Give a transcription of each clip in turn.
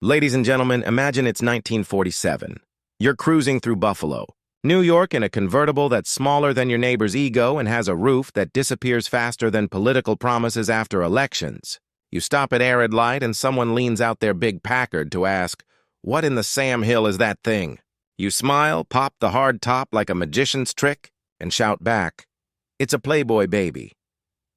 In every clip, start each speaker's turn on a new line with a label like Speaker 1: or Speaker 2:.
Speaker 1: Ladies and gentlemen, imagine it's 1947. You're cruising through Buffalo, New York in a convertible that's smaller than your neighbor's ego and has a roof that disappears faster than political promises after elections. You stop at Arid Light and someone leans out their big Packard to ask, "What in the Sam Hill is that thing?" You smile, pop the hard top like a magician's trick, and shout back, "It's a Playboy baby."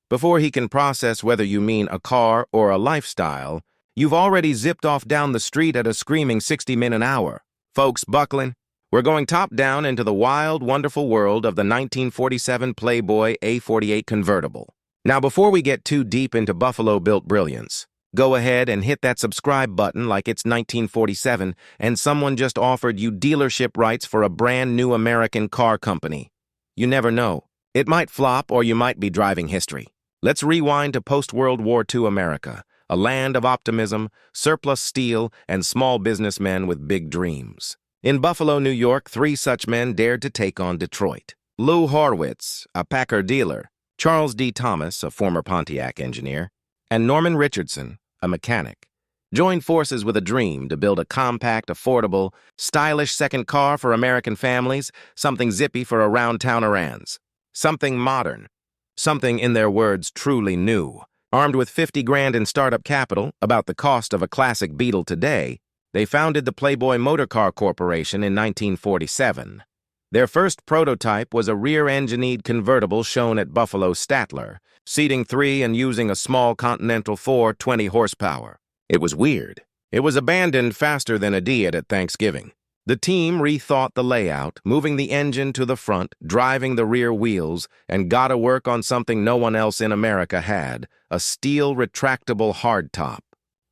Speaker 1: Before he can process whether you mean a car or a lifestyle, you've already zipped off down the street at a screaming 60 min an hour. Folks buckling, we're going top down into the wild, wonderful world of the 1947 Playboy A48 Convertible. Now, before we get too deep into Buffalo-built brilliance, go ahead and hit that subscribe button like it's 1947 and someone just offered you dealership rights for a brand new American car company. You never know. It might flop or you might be driving history. Let's rewind to post-World War II America, a land of optimism, surplus steel, and small businessmen with big dreams. In Buffalo, New York, three such men dared to take on Detroit. Lou Horwitz, a Packard dealer, Charles D. Thomas, a former Pontiac engineer, and Norman Richardson, a mechanic, joined forces with a dream to build a compact, affordable, stylish second car for American families, something zippy for around-town errands, something modern, something, in their words, truly new. Armed with 50 grand in startup capital, about the cost of a classic Beetle today, they founded the Playboy Motor Car Corporation in 1947. Their first prototype was a rear-engined convertible shown at Buffalo Statler, seating 3 and using a small Continental 420 horsepower. It was weird. It was abandoned faster than a Diet at Thanksgiving. The team rethought the layout, moving the engine to the front, driving the rear wheels, and got to work on something no one else in America had, a steel retractable hardtop.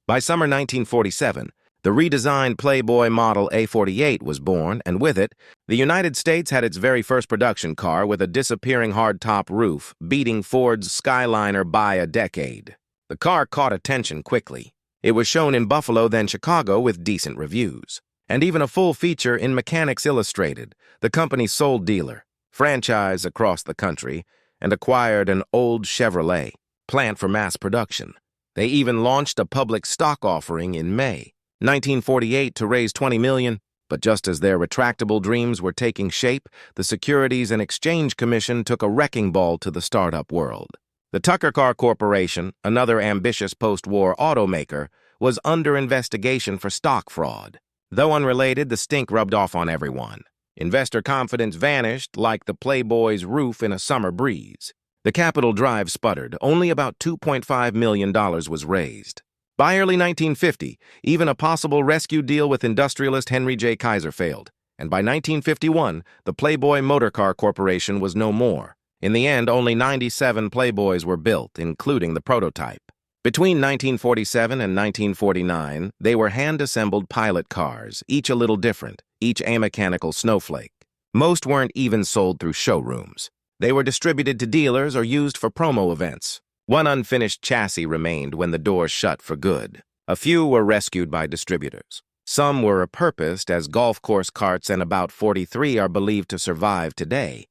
Speaker 1: By summer 1947, the redesigned Playboy Model A48 was born, and with it, the United States had its very first production car with a disappearing hardtop roof, beating Ford's Skyliner by a decade. The car caught attention quickly. It was shown in Buffalo, then Chicago, with decent reviews, and even a full feature in Mechanics Illustrated, the company's sole dealer, franchise across the country, and acquired an old Chevrolet plant for mass production. They even launched a public stock offering in May 1948 to raise $20 million, but just as their retractable dreams were taking shape, the Securities and Exchange Commission took a wrecking ball to the startup world. The Tucker Car Corporation, another ambitious post-war automaker, was under investigation for stock fraud. Though unrelated, the stink rubbed off on everyone. Investor confidence vanished like the Playboy's roof in a summer breeze. The capital drive sputtered. Only about $2.5 million was raised. By early 1950, even a possible rescue deal with industrialist Henry J. Kaiser failed. And by 1951, the Playboy Motor Car Corporation was no more. In the end, only 97 Playboys were built, including the prototype. Between 1947 and 1949, they were hand-assembled pilot cars, each a little different, each a mechanical snowflake. Most weren't even sold through showrooms. They were distributed to dealers or used for promo events. One unfinished chassis remained when the doors shut for good. A few were rescued by distributors. Some were repurposed as golf course carts, and about 43 are believed to survive today.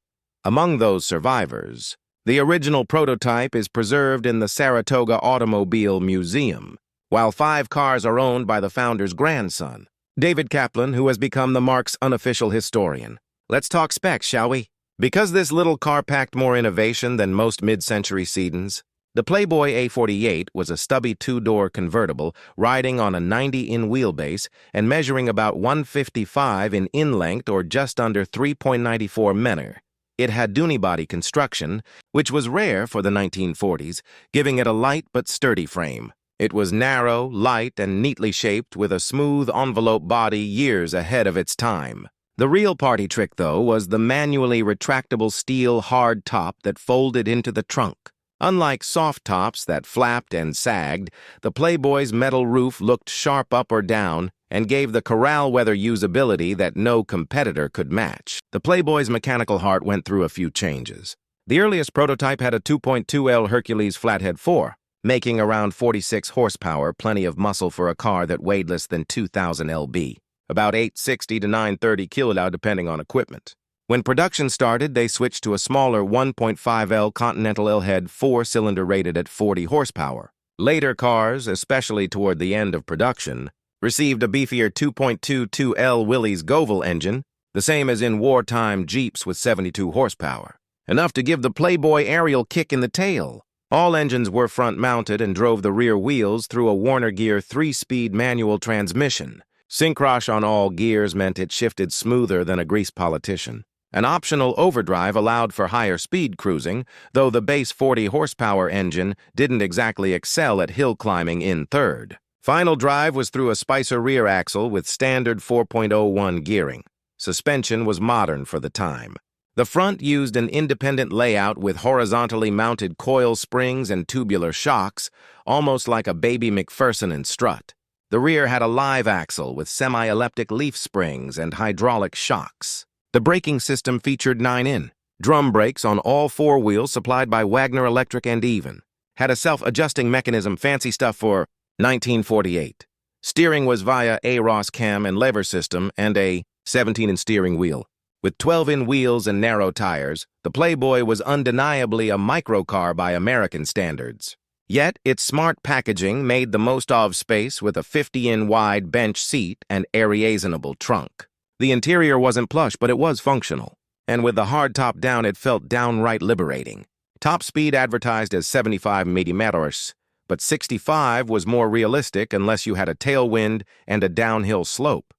Speaker 1: Among those survivors, the original prototype is preserved in the Saratoga Automobile Museum, while 5 cars are owned by the founder's grandson, David Kaplan, who has become the marque's unofficial historian. Let's talk specs, shall we? Because this little car packed more innovation than most mid-century sedans, the Playboy A48 was a stubby 2-door convertible riding on a 90-in wheelbase and measuring about 155 in length or just under 3.94 men. It had unibody construction, which was rare for the 1940s, giving it a light but sturdy frame. It was narrow, light, and neatly shaped with a smooth envelope body years ahead of its time. The real party trick, though, was the manually retractable steel hard top that folded into the trunk. Unlike soft tops that flapped and sagged, the Playboy's metal roof looked sharp up or down and gave the corral weather usability that no competitor could match. The Playboy's mechanical heart went through a few changes. The earliest prototype had a 2.2L Hercules Flathead 4, making around 46 horsepower, plenty of muscle for a car that weighed less than 2,000 lb, about 860 to 930 kilo depending on equipment. When production started, they switched to a smaller 1.5L Continental L-head 4-cylinder rated at 40 horsepower. Later cars, especially toward the end of production, received a beefier 2.22L Willys Govel engine, the same as in wartime Jeeps with 72 horsepower. Enough to give the Playboy aerial kick in the tail. All engines were front-mounted and drove the rear wheels through a Warner Gear 3-speed manual transmission. Syncrosh on all gears meant it shifted smoother than a grease politician. An optional overdrive allowed for higher speed cruising, though the base 40-horsepower engine didn't exactly excel at hill climbing in third. Final drive was through a Spicer rear axle with standard 4.01 gearing. Suspension was modern for the time. The front used an independent layout with horizontally mounted coil springs and tubular shocks, almost like a baby McPherson and strut. The rear had a live axle with semi-elliptic leaf springs and hydraulic shocks. The braking system featured 9-in drum brakes on all four wheels supplied by Wagner Electric and Even. Had a self-adjusting mechanism, fancy stuff for 1948. Steering was via a Ross cam and lever system and a 17-in steering wheel. With 12-in wheels and narrow tires, the Playboy was undeniably a microcar by American standards. Yet, its smart packaging made the most of space with a 50-in wide bench seat and airy-reasonable trunk. The interior wasn't plush, but it was functional. And with the hardtop down, it felt downright liberating. Top speed advertised as 75 mph, but 65 was more realistic unless you had a tailwind and a downhill slope.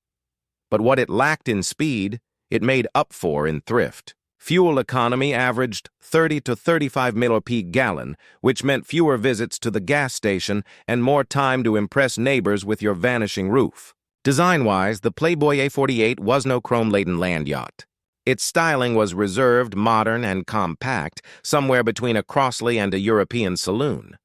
Speaker 1: But what it lacked in speed, it made up for in thrift. Fuel economy averaged 30 to 35 mpg, which meant fewer visits to the gas station and more time to impress neighbors with your vanishing roof. Design-wise, the Playboy A48 was no chrome-laden land yacht. Its styling was reserved, modern, and compact, somewhere between a Crossley and a European saloon.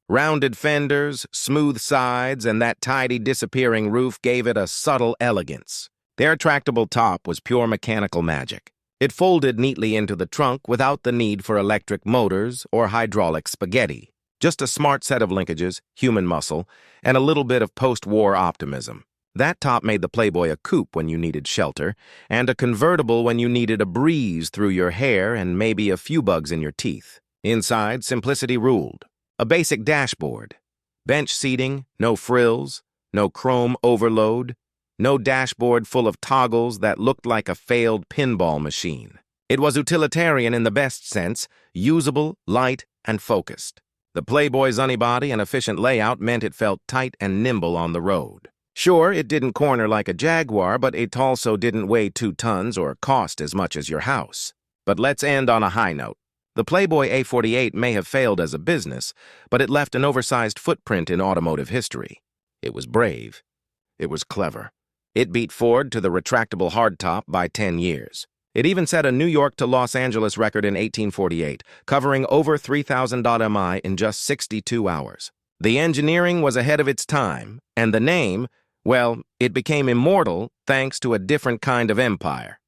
Speaker 1: Rounded fenders, smooth sides, and that tidy disappearing roof gave it a subtle elegance. The retractable top was pure mechanical magic. It folded neatly into the trunk without the need for electric motors or hydraulic spaghetti. Just a smart set of linkages, human muscle, and a little bit of post-war optimism. That top made the Playboy a coupe when you needed shelter, and a convertible when you needed a breeze through your hair and maybe a few bugs in your teeth. Inside, simplicity ruled. A basic dashboard. Bench seating, no frills, no chrome overload, no dashboard full of toggles that looked like a failed pinball machine. It was utilitarian in the best sense, usable, light, and focused. The Playboy's unibody and efficient layout meant it felt tight and nimble on the road. Sure, it didn't corner like a Jaguar, but it also didn't weigh 2 tons or cost as much as your house. But let's end on a high note. The Playboy A48 may have failed as a business, but it left an oversized footprint in automotive history. It was brave. It was clever. It beat Ford to the retractable hardtop by 10 years. It even set a New York to Los Angeles record in 1848, covering over 3,000 mi in just 62 hours. The engineering was ahead of its time, and the name, well, it became immortal thanks to a different kind of empire.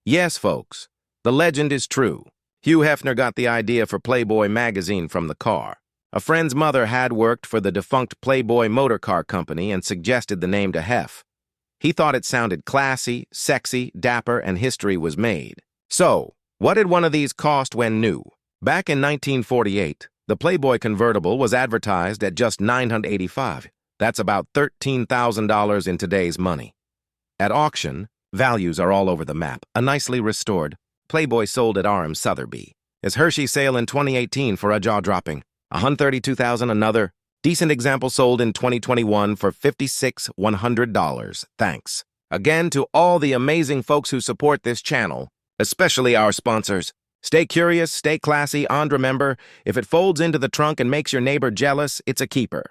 Speaker 1: Yes, folks, the legend is true. Hugh Hefner got the idea for Playboy magazine from the car. A friend's mother had worked for the defunct Playboy Motor Car Company and suggested the name to Hef. He thought it sounded classy, sexy, dapper, and history was made. So, what did one of these cost when new? Back in 1948, the Playboy Convertible was advertised at just $985. That's about $13,000 in today's money. At auction, values are all over the map. A nicely restored Playboy sold at RM Sotheby's. His Hershey sale in 2018 for a jaw-dropping $132,000. Another decent example sold in 2021 for $56,100. Thanks again to all the amazing folks who support this channel, especially our sponsors. Stay curious, stay classy, and remember, if it folds into the trunk and makes your neighbor jealous, it's a keeper.